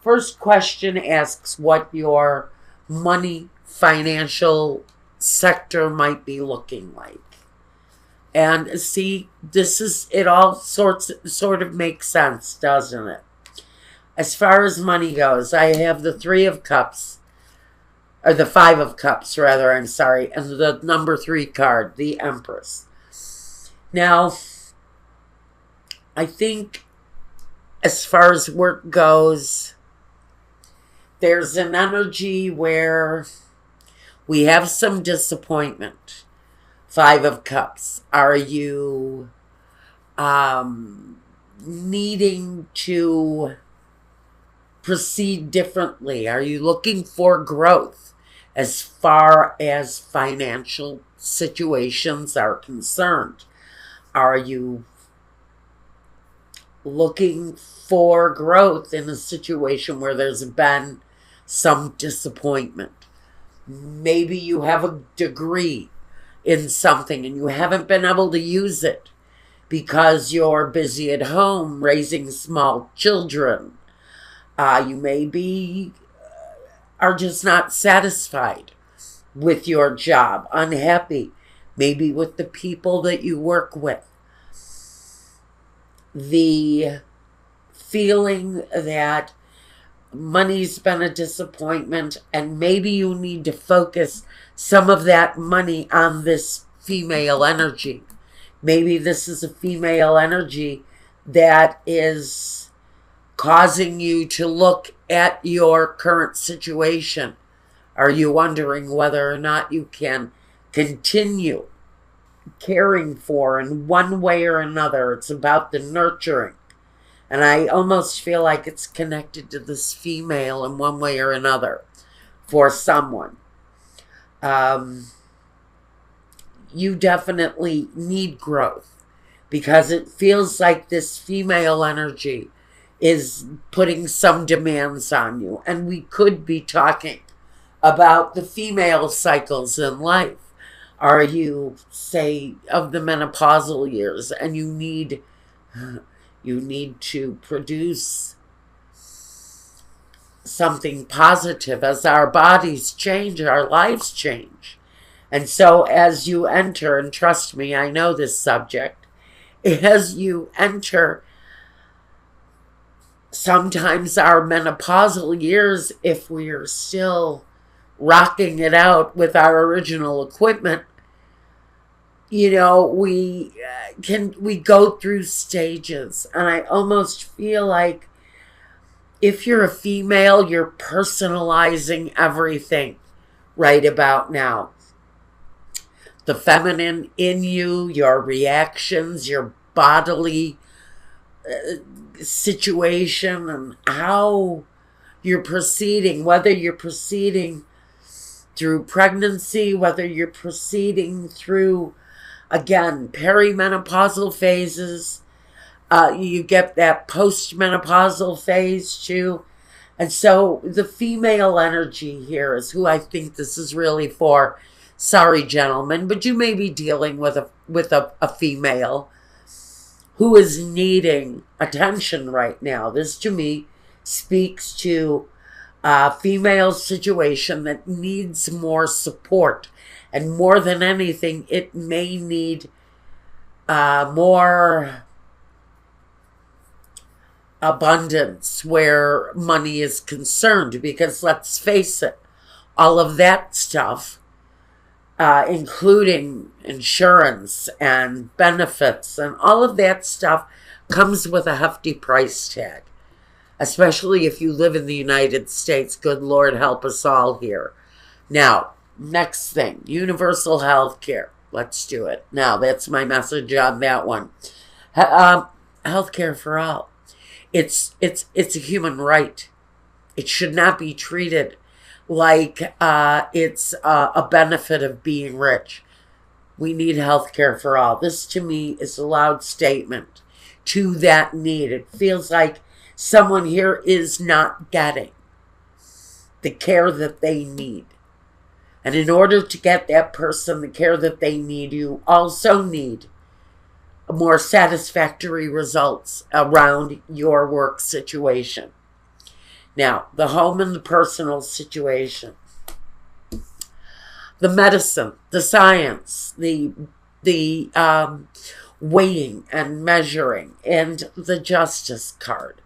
First question asks what your money financial sector might be looking like. And see, it all sort of makes sense, doesn't it? As far as money goes, I have the Three of Cups, or the Five of Cups, rather, I'm sorry, and the number 3 card, the Empress. Now, I think as far as work goes, there's an energy where we have some disappointment. Five of Cups. Are you needing to proceed differently? Are you looking for growth as far as financial situations are concerned? Are you looking for growth in a situation where there's been some disappointment? Maybe you have a degree in something and you haven't been able to use it because you're busy at home raising small children. You maybe are just not satisfied with your job, unhappy, maybe with the people that you work with. The feeling that money's been a disappointment, and maybe you need to focus some of that money on this female energy. Maybe this is a female energy that is causing you to look at your current situation. Are you wondering whether or not you can continue caring for in one way or another? It's about the nurturing. And I almost feel like it's connected to this female in one way or another for someone. You definitely need growth because it feels like this female energy is putting some demands on you. And we could be talking about the female cycles in life. Are you, say, of the menopausal years and you need to produce something positive? As our bodies change, our lives change. And so as you enter, and trust me, I know this subject, as you enter sometimes our menopausal years, if we are still rocking it out with our original equipment, we go through stages. And I almost feel like if you're a female, you're personalizing everything right about now. The feminine in you, your reactions, your bodily situation, and how you're proceeding, whether you're proceeding through pregnancy, whether you're proceeding through, again, perimenopausal phases. You get that postmenopausal phase too. And so the female energy here is who I think this is really for. Sorry, gentlemen, but you may be dealing with a female who is needing attention right now. This to me speaks to a female situation that needs more support. And more than anything, it may need more abundance where money is concerned. Because let's face it, all of that stuff, including insurance and benefits and all of that stuff, comes with a hefty price tag. Especially if you live in the United States. Good Lord help us all here. Now, next thing, universal health care. Let's do it. Now, that's my message on that one. Health care for all. It's a human right. It should not be treated like it's a benefit of being rich. We need health care for all. This, to me, is a loud statement to that need. It feels like someone here is not getting the care that they need. And in order to get that person the care that they need, you also need more satisfactory results around your work situation. Now, the home and the personal situation, the medicine, the science, the weighing and measuring, and the justice card.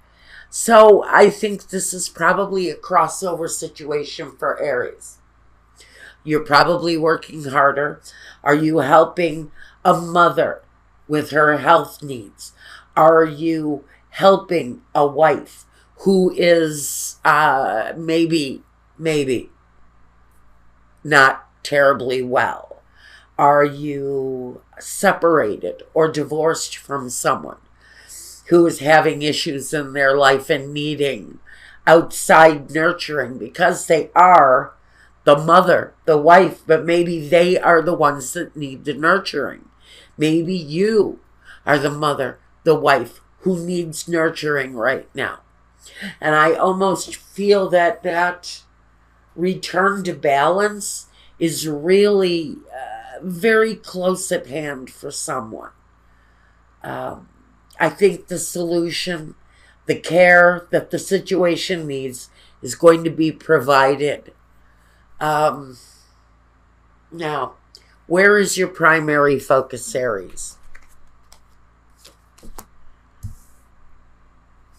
So I think this is probably a crossover situation for Aries. You're probably working harder. Are you helping a mother with her health needs? Are you helping a wife who is maybe not terribly well? Are you separated or divorced from someone who is having issues in their life and needing outside nurturing because they are the mother, the wife, but maybe they are the ones that need the nurturing. Maybe you are the mother, the wife who needs nurturing right now. And I almost feel that that return to balance is really very close at hand for someone. I think the solution, the care that the situation needs is going to be provided. Now, where is your primary focus, Aries?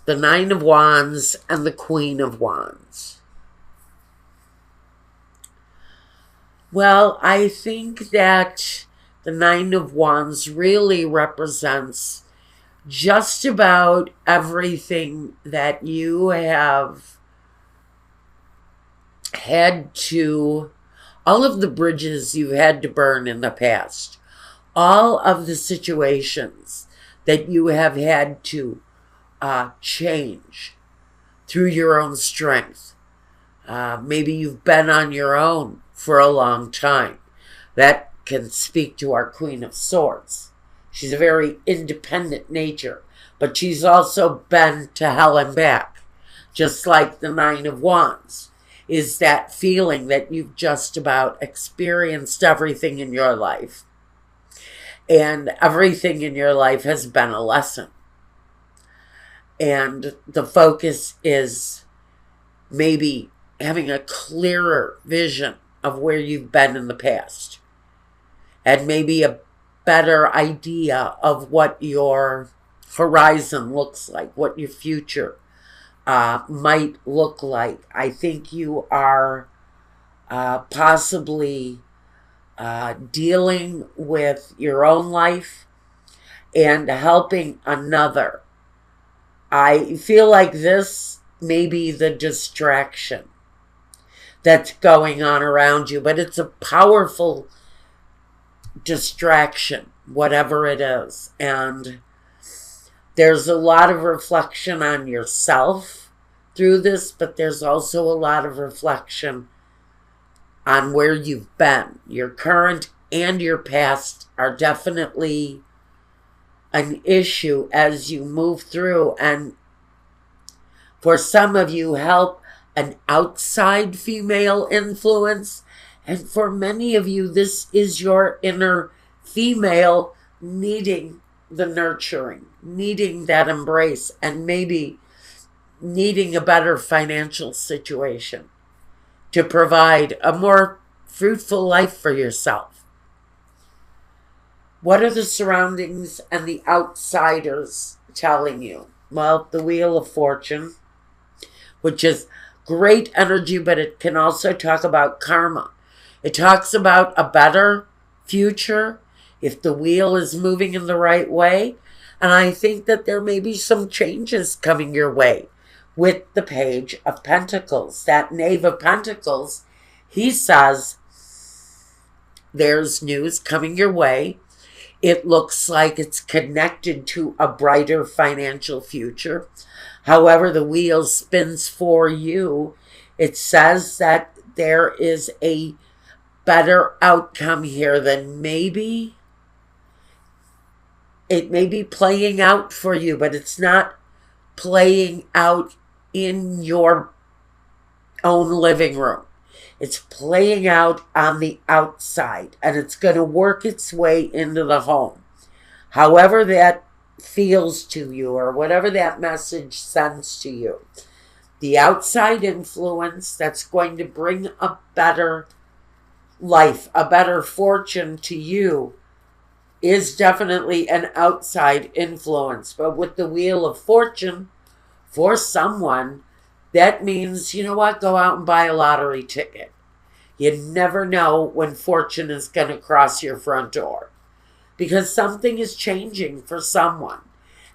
The Nine of Wands and the Queen of Wands. Well, I think that the Nine of Wands really represents just about everything that you have had to, all of the bridges you've had to burn in the past, all of the situations that you have had to change through your own strength. Maybe you've been on your own for a long time. That can speak to our Queen of Swords. She's a very independent nature, but she's also been to hell and back, just like the Nine of Wands is that feeling that you've just about experienced everything in your life, and everything in your life has been a lesson. And the focus is maybe having a clearer vision of where you've been in the past, and maybe a better idea of what your horizon looks like, what your future might look like. I think you are possibly dealing with your own life and helping another. I feel like this may be the distraction that's going on around you, but it's a powerful distraction, whatever it is. And there's a lot of reflection on yourself through this, but there's also a lot of reflection on where you've been. Your current and your past are definitely an issue as you move through. And for some of you, help an outside female influence. And for many of you, this is your inner female needing the nurturing, needing that embrace, and maybe needing a better financial situation to provide a more fruitful life for yourself. What are the surroundings and the outsiders telling you? Well, the Wheel of Fortune, which is great energy, but it can also talk about karma. It talks about a better future if the wheel is moving in the right way. And I think that there may be some changes coming your way with the Page of Pentacles. That Knave of Pentacles, he says there's news coming your way. It looks like it's connected to a brighter financial future. However the wheel spins for you, it says that there is a better outcome here than maybe it may be playing out for you, but it's not playing out in your own living room. It's playing out on the outside, and it's going to work its way into the home. However that feels to you, or whatever that message sends to you, The outside influence that's going to bring a better life, a better fortune to you is definitely an outside influence. But with the Wheel of Fortune, for someone, that means, you know what, go out and buy a lottery ticket. You never know when fortune is going to cross your front door because something is changing for someone.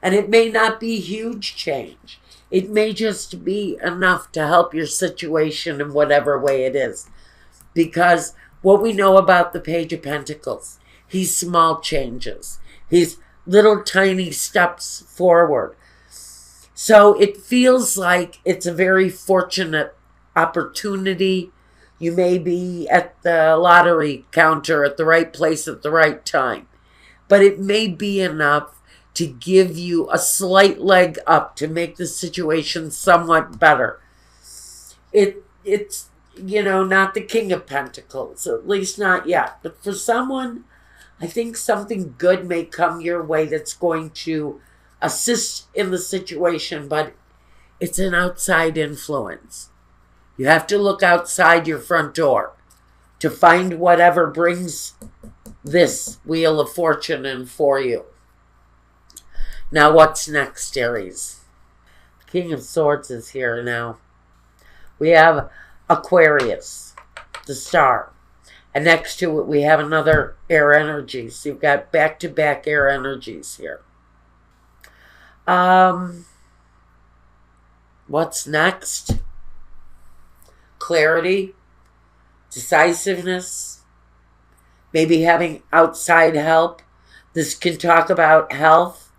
And it may not be huge change. It may just be enough to help your situation in whatever way it is. Because what we know about the Page of Pentacles, he's small changes. He's little tiny steps forward. So it feels like it's a very fortunate opportunity. You may be at the lottery counter at the right place at the right time. But it may be enough to give you a slight leg up to make the situation somewhat better. It's, not the King of Pentacles, at least not yet. But for someone, I think something good may come your way that's going to assist in the situation, but it's an outside influence. You have to look outside your front door to find whatever brings this Wheel of Fortune in for you. Now, what's next, Aries? King of Swords is here now. We have Aquarius, the star. And next to it, we have another air energy. So you've got back-to-back air energies here. What's next? Clarity, decisiveness, maybe having outside help. This can talk about health.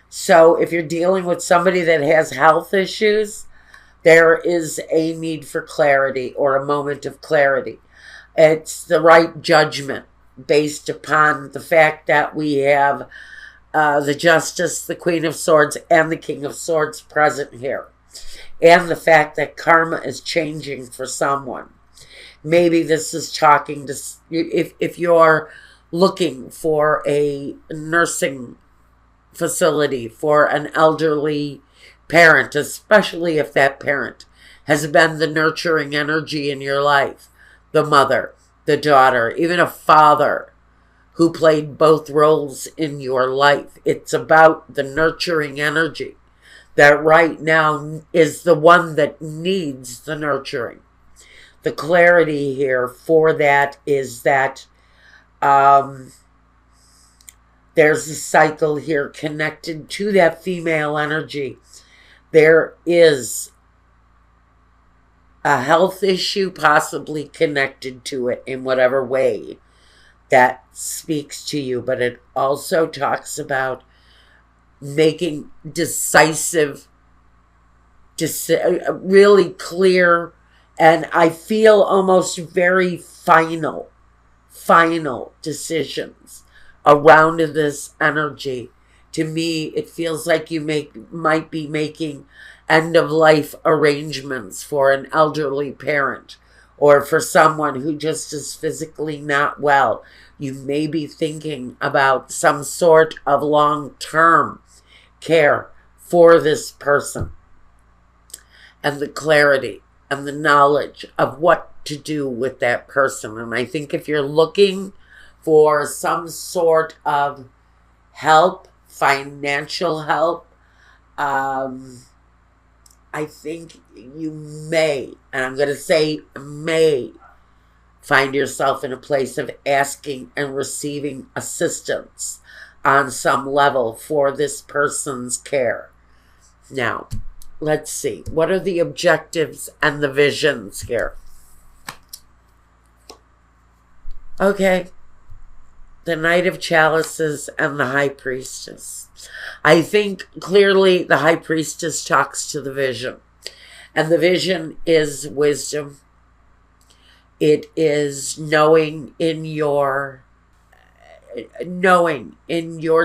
So if you're dealing with somebody that has health issues, there is a need for clarity or a moment of clarity. It's the right judgment based upon the fact that we have the Justice, the Queen of Swords, and the King of Swords present here. And the fact that karma is changing for someone. Maybe this is talking to, if you're looking for a nursing facility for an elderly parent, especially if that parent has been the nurturing energy in your life, the mother, the daughter, even a father who played both roles in your life. It's about the nurturing energy that right now is the one that needs the nurturing. The clarity here for that is that there's a cycle here connected to that female energy. There is a health issue possibly connected to it in whatever way that speaks to you, but it also talks about making decisive, really clear, and I feel almost very final decisions around this energy. To me, it feels like you might be making end-of-life arrangements for an elderly parent or for someone who just is physically not well. You may be thinking about some sort of long-term care for this person, and the clarity and the knowledge of what to do with that person. And I think if you're looking for some sort of help, financial help, I think you may, and I'm going to say may, find yourself in a place of asking and receiving assistance on some level for this person's care. Now, let's see. What are the objectives and the visions here? Okay. The Knight of Chalices and the High Priestess. I think clearly the High Priestess talks to the vision. And the vision is wisdom. It is knowing in your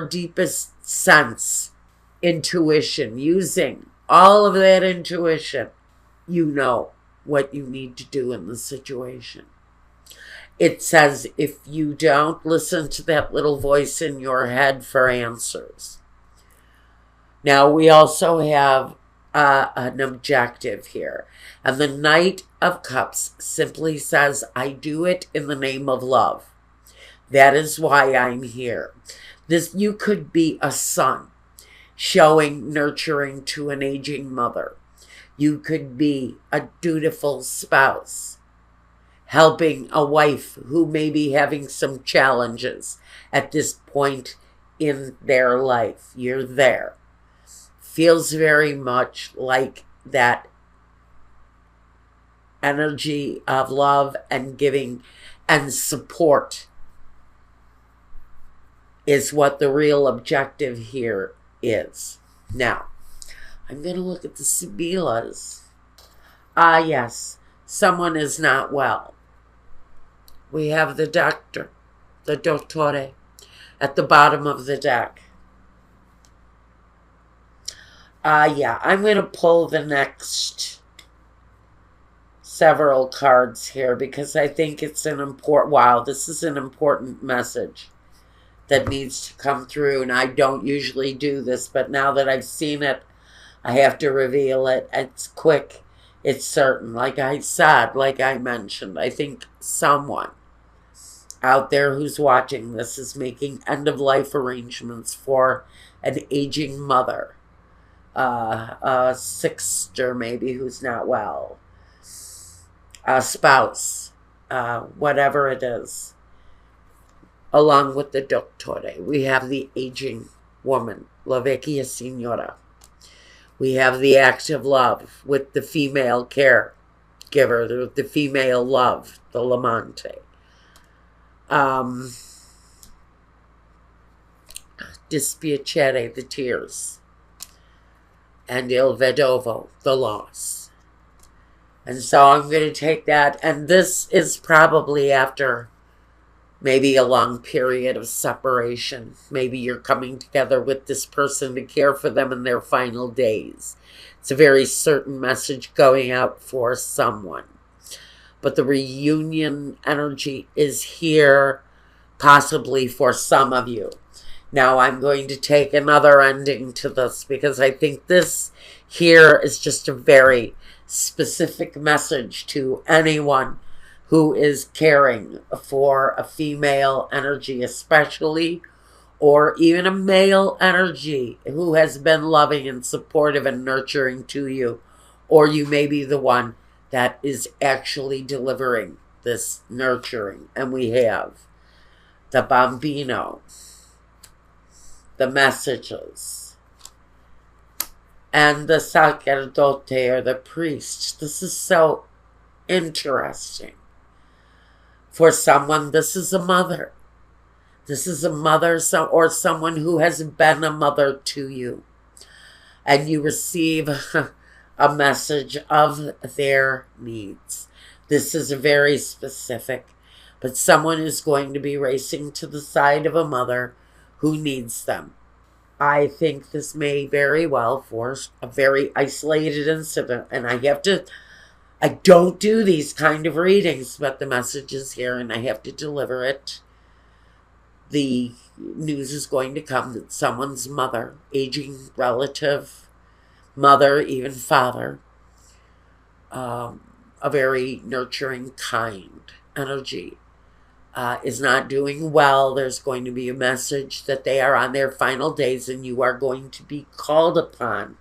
deepest sense, intuition, using all of that intuition. You know what you need to do in the situation. It says if you don't, listen to that little voice in your head for answers. Now we also have an objective here. And the Knight of Cups simply says, I do it in the name of love. That is why I'm here. You could be a son showing nurturing to an aging mother. You could be a dutiful spouse helping a wife who may be having some challenges at this point in their life. You're there. Feels very much like that energy of love and giving and support is what the real objective here is. Now, I'm going to look at the Sibilas. Yes, someone is not well. We have the doctor, the dottore, at the bottom of the deck. Yeah, I'm going to pull the next several cards here because I think it's an important, wow, this is an important message that needs to come through, and I don't usually do this, but now that I've seen it, I have to reveal it. It's quick, it's certain. Like I said, like I mentioned, I think someone out there who's watching this is making end-of-life arrangements for an aging mother, a sister maybe who's not well, a spouse, whatever it is. Along with the dottore, we have the aging woman, la vecchia signora. We have the act of love with the female caregiver, the female love, the l'amante. Dispiacere, the tears. And il vedovo, the loss. And so I'm going to take that, and this is probably after maybe a long period of separation. Maybe you're coming together with this person to care for them in their final days. It's a very certain message going out for someone. But the reunion energy is here, possibly for some of you. Now I'm going to take another ending to this because I think this here is just a very specific message to anyone who is caring for a female energy especially, or even a male energy who has been loving and supportive and nurturing to you, or you may be the one that is actually delivering this nurturing. And we have the bambino, the messages, and the sacerdote, or the priest. This is so interesting. For someone, this is a mother. This is a mother or someone who has been a mother to you. And you receive a message of their needs. This is very specific. But someone is going to be racing to the side of a mother who needs them. I think this may very well force a very isolated incident. And I don't do these kind of readings, but the message is here and I have to deliver it. The news is going to come that someone's mother, aging relative, mother, even father, a very nurturing, kind energy, is not doing well. There's going to be a message that they are on their final days and you are going to be called upon